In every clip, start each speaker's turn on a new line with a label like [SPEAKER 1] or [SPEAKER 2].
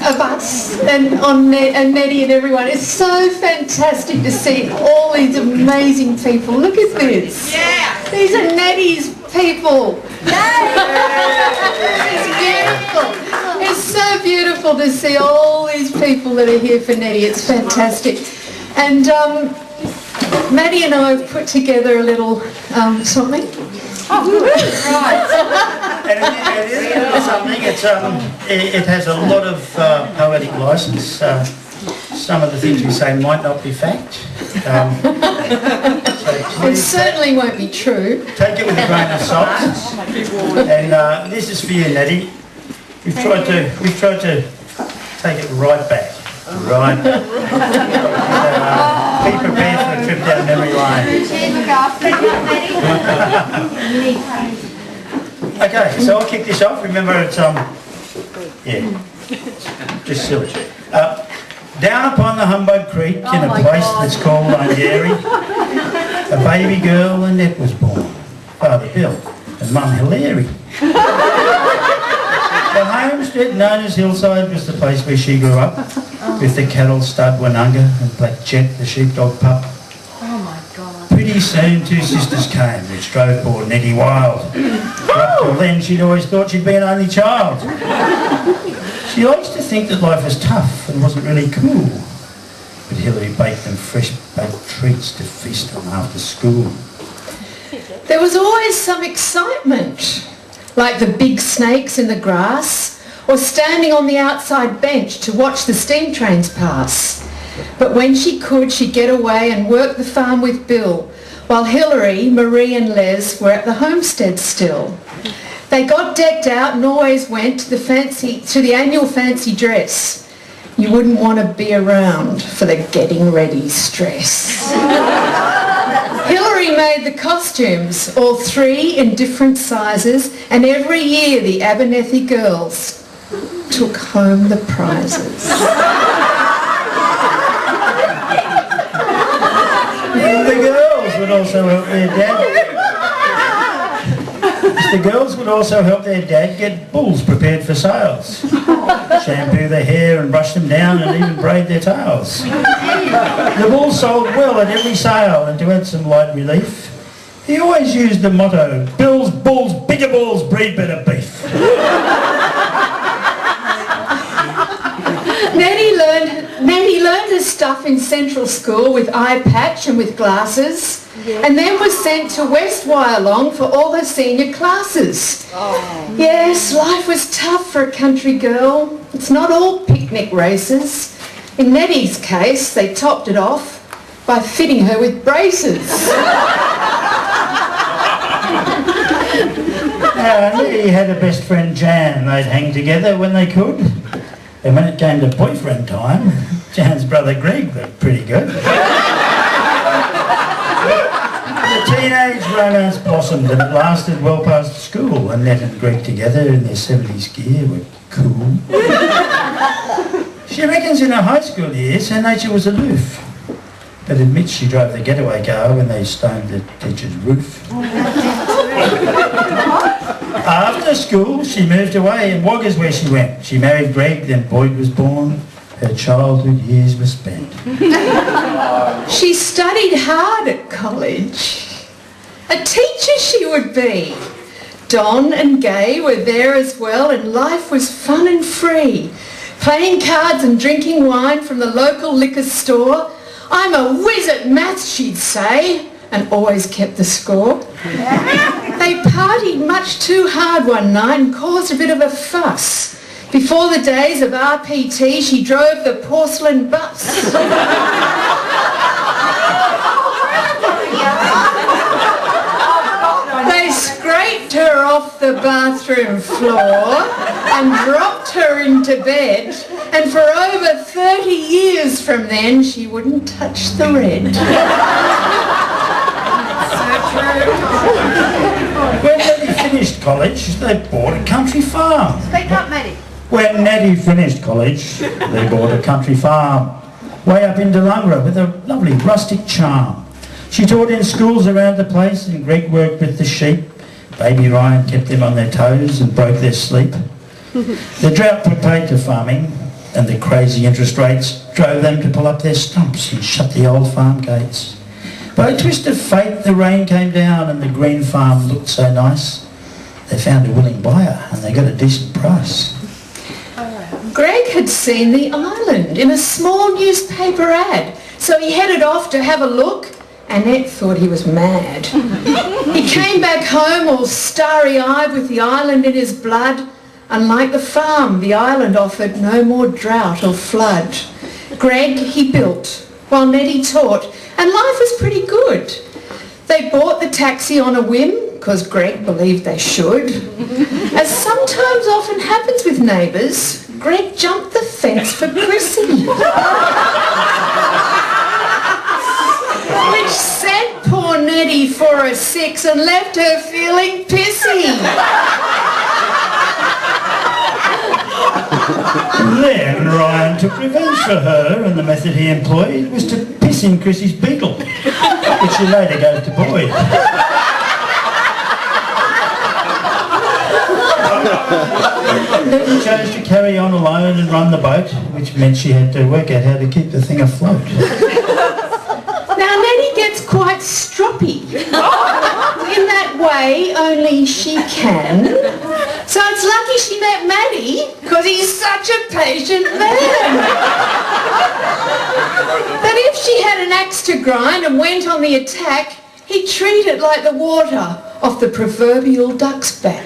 [SPEAKER 1] of us and Netty and everyone. It's so fantastic to see all these amazing people. Look at this. Yeah. These are Netty's people. It's beautiful. It's so beautiful to see all these people that are here for Netty. It's fantastic. And Maddie and I have put together a little something.
[SPEAKER 2] Oh, right. And it is something. It has a lot of poetic license. Some of the things we say might not be fact.
[SPEAKER 1] It certainly won't be true.
[SPEAKER 2] Take it with a grain of salt. And this is for you, Netty. We've tried to take it right back. Right. Be prepared for a trip down memory lane. Okay, so I'll kick this off. Remember, it's just silly. Down upon the Humbug Creek, in a place that's called Ungarry, a baby girl, Annette, was born. Father Bill and Mum Hilary. The homestead known as Hillside was the place where she grew up, with the cattle stud Wanunga and Black Jet, the sheepdog pup.
[SPEAKER 3] Oh my God.
[SPEAKER 2] Pretty soon 2 sisters came, which drove poor Netty wild. Up till then she'd always thought she'd be an only child. She likes to think that life was tough and wasn't really cool. But Hilary baked them fresh baked treats to feast on after school.
[SPEAKER 1] There was always some excitement, like the big snakes in the grass, or standing on the outside bench to watch the steam trains pass. But when she could, she'd get away and work the farm with Bill, while Hilary, Marie and Les were at the homestead still. They got decked out and always went to the annual fancy dress. You wouldn't want to be around for the getting ready stress. Hilary made the costumes, all 3 in different sizes, and every year the Abernethy girls took home the prizes.
[SPEAKER 2] The girls would also help their dad. The girls would also help their dad get bulls prepared for sales. Shampoo their hair and brush them down and even braid their tails. The bulls sold well at every sale, and to add some light relief, he always used the motto, Bills, bulls, bigger bulls, breed better beef.
[SPEAKER 1] Netty learned her stuff in Central School with eye patch and with glasses, and then was sent to West Wyalong for all her senior classes. Oh. Yes, life was tough for a country girl. It's not all picnic races. In Nettie's case, they topped it off by fitting her with braces.
[SPEAKER 2] Nettie had a best friend, Jan. They'd hang together when they could. And when it came to boyfriend time, Jan's brother Greg looked pretty good. The teenage romance blossomed and it lasted well past school. Annette and Greg together in their 70s gear were cool. She reckons in her high school years her nature was aloof, but admits she drove the getaway car when they stoned the teacher's roof. After school, she moved away, and Wagga's where she went. She married Greg, then Boyd was born. Her childhood years were spent.
[SPEAKER 1] She studied hard at college. A teacher she would be. Don and Gay were there as well, and life was fun and free. Playing cards and drinking wine from the local liquor store. I'm a whiz at maths, she'd say, and always kept the score. They partied much too hard one night and caused a bit of a fuss. Before the days of RPT, she drove the porcelain bus. They scraped her off the bathroom floor and dropped her into bed, and for over 30 years from then she wouldn't touch the red.
[SPEAKER 2] When Nettie finished college, they bought a country farm.
[SPEAKER 3] Speak up, Netty.
[SPEAKER 2] When Nettie finished college, they bought a country farm way up in Delungra with a lovely rustic charm. She taught in schools around the place and Greg worked with the sheep. Baby Ryan kept them on their toes and broke their sleep. The drought put paid to farming and the crazy interest rates drove them to pull up their stumps and shut the old farm gates. By a twist of fate, the rain came down and the green farm looked so nice. They found a willing buyer and they got a decent price.
[SPEAKER 1] Greg had seen the island in a small newspaper ad, so he headed off to have a look. Annette thought he was mad. He came back home all starry-eyed with the island in his blood. Unlike the farm, the island offered no more drought or flood. Greg he built, while Netty taught, and life was pretty good. They bought the taxi on a whim, because Greg believed they should. As sometimes often happens with neighbours, Greg jumped the fence for Chrissy. Which sent poor Netty for a 6 and left her feeling pissy.
[SPEAKER 2] Then Ryan took revenge for her, and the method he employed was to piss in Chrissy's beetle, which she later gave to Boyd. Netty chose to carry on alone and run the boat, which meant she had to work out how to keep the thing afloat.
[SPEAKER 1] Now Netty gets quite stroppy. In that way only she can. So it's lucky she met Matty, because he's such a patient man. But if she had an axe to grind and went on the attack, he'd treat it like the water off the proverbial duck's back.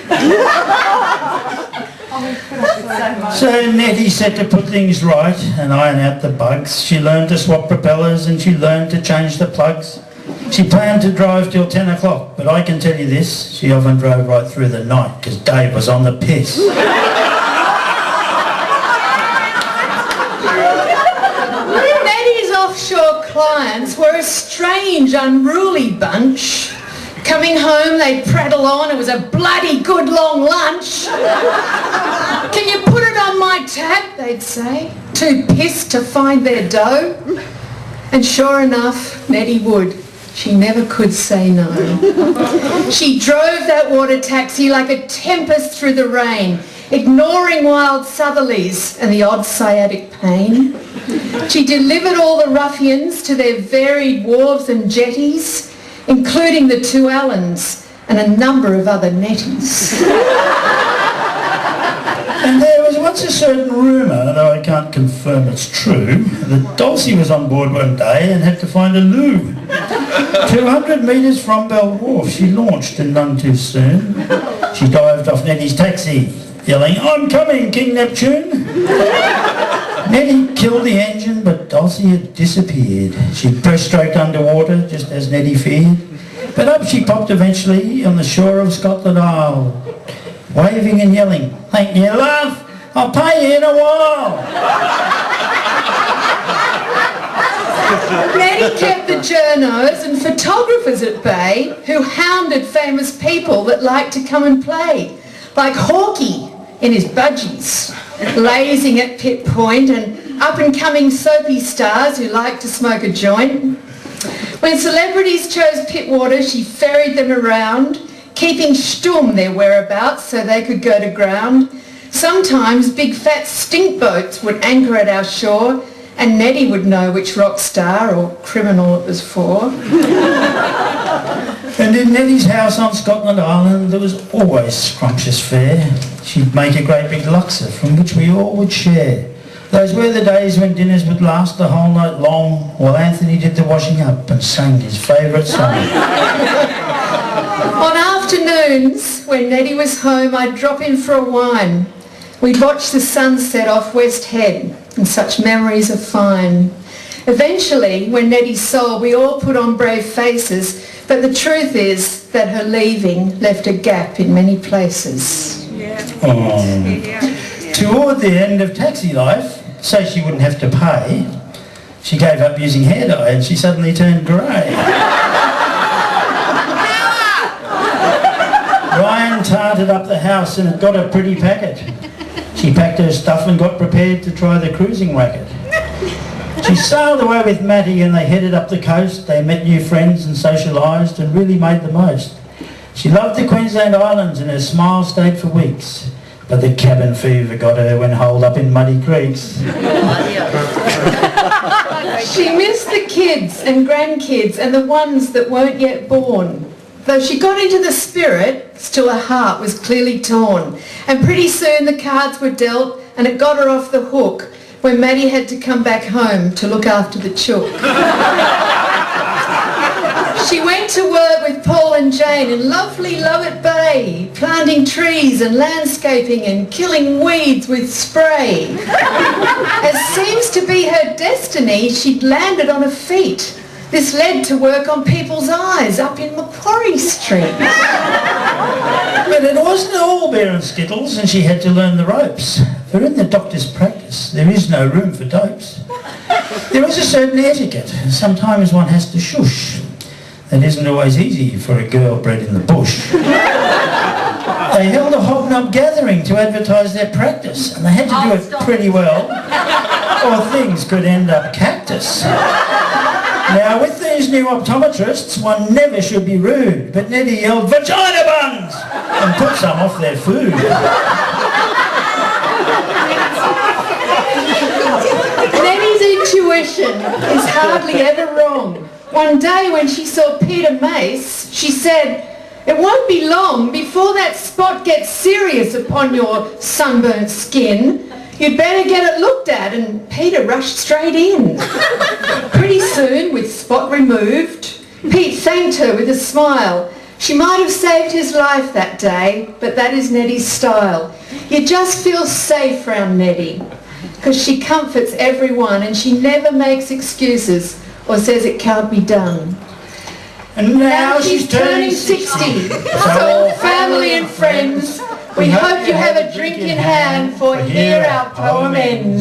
[SPEAKER 2] So Netty set to put things right and iron out the bugs. She learned to swap propellers and she learned to change the plugs. She planned to drive till 10 o'clock, but I can tell you this, she often drove right through the night because Dave was on the piss.
[SPEAKER 1] Netty's offshore clients were a strange, unruly bunch. Coming home, they'd prattle on, it was a bloody good long lunch. Can you put it on my tab, they'd say, too pissed to find their dough. And sure enough, Netty would. She never could say no. She drove that water taxi like a tempest through the rain, ignoring wild southerlies and the odd sciatic pain. She delivered all the ruffians to their varied wharves and jetties, including the 2 Allens and a number of other Netties.
[SPEAKER 2] And there was once a certain rumour, though I can't confirm it's true, that Dulcie was on board one day and had to find a loo. 200 metres from Bell Wharf she launched and none too soon. She dived off Netty's taxi, yelling, "I'm coming, King Neptune!" Netty killed the engine, but Dulcie had disappeared. She breaststroked underwater, just as Netty feared. But up she popped eventually on the shore of Scotland Isle, waving and yelling, "Thank you, love, I'll pay you in a while."
[SPEAKER 1] Netty kept the journos and photographers at bay who hounded famous people that liked to come and play, like Hawkey in his budgies, lazing at Pit Point, and up-and-coming soapy stars who liked to smoke a joint. When celebrities chose Pittwater, she ferried them around, keeping stum their whereabouts so they could go to ground. Sometimes big fat stink boats would anchor at our shore, and Netty would know which rock star or criminal it was for.
[SPEAKER 2] And in Netty's house on Scotland Island there was always scrumptious fare. She'd make a great big luxor from which we all would share. Those were the days when dinners would last the whole night long while Anthony did the washing up and sang his favourite song.
[SPEAKER 1] On afternoons, when Netty was home, I'd drop in for a wine. We'd watch the sunset off West Head, and such memories are fine. Eventually, when Netty sold, we all put on brave faces, but the truth is that her leaving left a gap in many places.
[SPEAKER 2] Toward the end of taxi life, so she wouldn't have to pay, she gave up using hair dye and she suddenly turned grey. Ryan tarted up the house and it got a pretty packet. She packed her stuff and got prepared to try the cruising racket. She sailed away with Matty and they headed up the coast. They met new friends and socialised and really made the most. She loved the Queensland Islands and her smile stayed for weeks. but the cabin fever got her when holed up in muddy creeks.
[SPEAKER 1] She missed the kids and grandkids and the ones that weren't yet born. Though she got into the spirit, still her heart was clearly torn. And pretty soon the cards were dealt and it got her off the hook when Maddie had to come back home to look after the chook. She went to work with Paul and Jane in lovely Lovett Bay, planting trees and landscaping and killing weeds with spray. As seems to be her destiny, she'd landed on her feet. This led to work on people's eyes up in Macquarie Street.
[SPEAKER 2] But it wasn't all beer and skittles, and she had to learn the ropes. For in the doctor's practice, there is no room for dopes. There is a certain etiquette. Sometimes one has to shush. That isn't always easy for a girl bred in the bush. They held a hobnob gathering to advertise their practice, and they had to do it pretty well, or things could end up cactus. Now, with these new optometrists, one never should be rude, but Netty yelled, "Vagina buns!" and put some off their food.
[SPEAKER 1] Netty's intuition is hardly ever wrong. One day when she saw Peter Mace, she said, "It won't be long before that spot gets serious upon your sunburnt skin. You'd better get it looked at," and Peter rushed straight in. Pretty soon, with spot removed, Pete thanked her with a smile. She might have saved his life that day, but that is Netty's style. You just feel safe round Netty, because she comforts everyone and she never makes excuses or says it can't be done.
[SPEAKER 2] And now she's turning
[SPEAKER 1] 60. So family and friends, we hope you have a drink in hand, for here our poem ends.